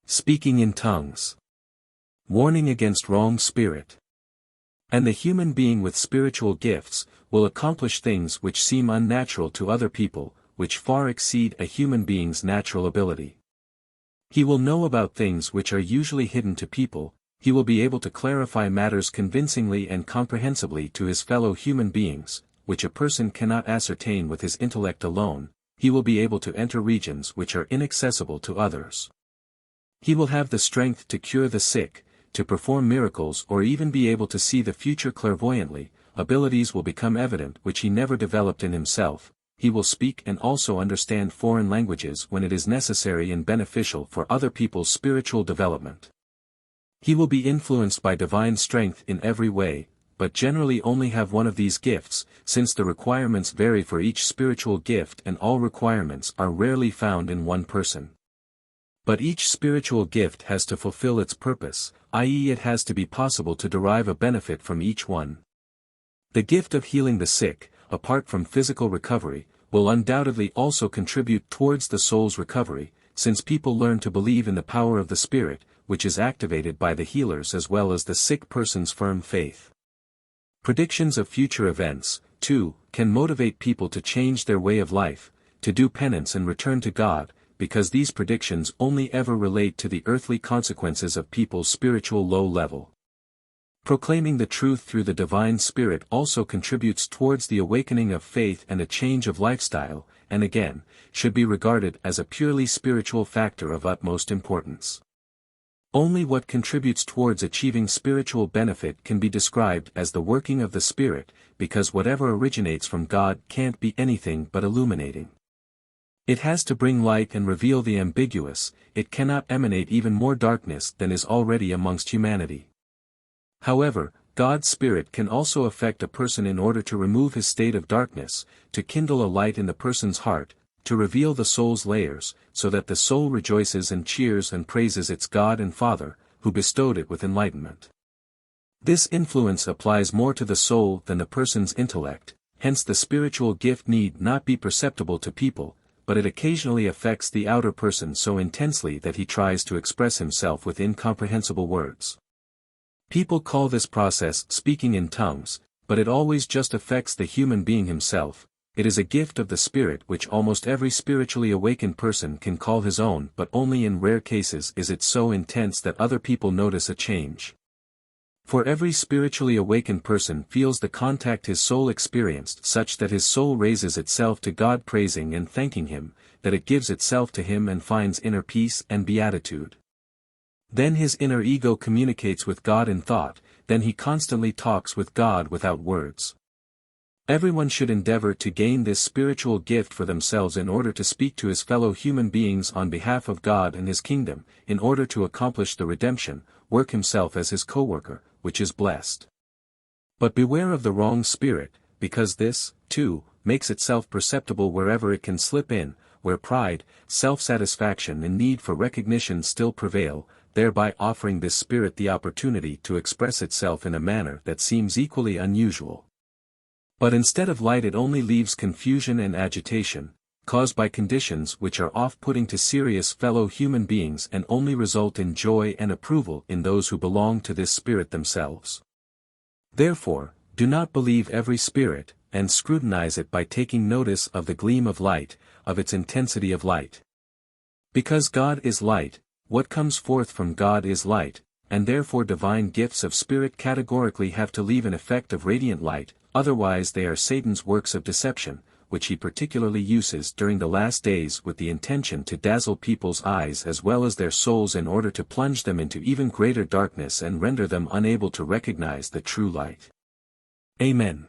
speaking in tongues, warning against wrong spirit. And the human being with spiritual gifts will accomplish things which seem unnatural to other people, which far exceed a human being's natural ability. He will know about things which are usually hidden to people, he will be able to clarify matters convincingly and comprehensibly to his fellow human beings, which a person cannot ascertain with his intellect alone, he will be able to enter regions which are inaccessible to others. He will have the strength to cure the sick, to perform miracles or even be able to see the future clairvoyantly, abilities will become evident which he never developed in himself. He will speak and also understand foreign languages when it is necessary and beneficial for other people's spiritual development. He will be influenced by divine strength in every way, but generally only have one of these gifts, since the requirements vary for each spiritual gift and all requirements are rarely found in one person. But each spiritual gift has to fulfill its purpose, i.e. it has to be possible to derive a benefit from each one. The gift of healing the sick, apart from physical recovery, will undoubtedly also contribute towards the soul's recovery, since people learn to believe in the power of the Spirit, which is activated by the healers as well as the sick person's firm faith. Predictions of future events, too, can motivate people to change their way of life, to do penance and return to God, because these predictions only ever relate to the earthly consequences of people's spiritual low level. Proclaiming the truth through the divine Spirit also contributes towards the awakening of faith and a change of lifestyle, and again, should be regarded as a purely spiritual factor of utmost importance. Only what contributes towards achieving spiritual benefit can be described as the working of the Spirit, because whatever originates from God can't be anything but illuminating. It has to bring light and reveal the ambiguous, it cannot emanate even more darkness than is already amongst humanity. However, God's Spirit can also affect a person in order to remove his state of darkness, to kindle a light in the person's heart, to reveal the soul's layers, so that the soul rejoices and cheers and praises its God and Father, who bestowed it with enlightenment. This influence applies more to the soul than the person's intellect, hence the spiritual gift need not be perceptible to people, but it occasionally affects the outer person so intensely that he tries to express himself with incomprehensible words. People call this process speaking in tongues, but it always just affects the human being himself. It is a gift of the Spirit which almost every spiritually awakened person can call his own, but only in rare cases is it so intense that other people notice a change. For every spiritually awakened person feels the contact his soul experienced such that his soul raises itself to God praising and thanking Him, that it gives itself to Him and finds inner peace and beatitude. Then his inner ego communicates with God in thought, then he constantly talks with God without words. Everyone should endeavor to gain this spiritual gift for themselves in order to speak to his fellow human beings on behalf of God and His kingdom, in order to accomplish the redemption, work himself as his co-worker, which is blessed. But beware of the wrong spirit, because this, too, makes itself perceptible wherever it can slip in, where pride, self-satisfaction and need for recognition still prevail, thereby offering this spirit the opportunity to express itself in a manner that seems equally unusual. But instead of light it only leaves confusion and agitation, caused by conditions which are off-putting to serious fellow human beings and only result in joy and approval in those who belong to this spirit themselves. Therefore, do not believe every spirit, and scrutinize it by taking notice of the gleam of light, of its intensity of light. Because God is light, what comes forth from God is light, and therefore divine gifts of spirit categorically have to leave an effect of radiant light, otherwise they are Satan's works of deception, which he particularly uses during the last days with the intention to dazzle people's eyes as well as their souls in order to plunge them into even greater darkness and render them unable to recognize the true light. Amen.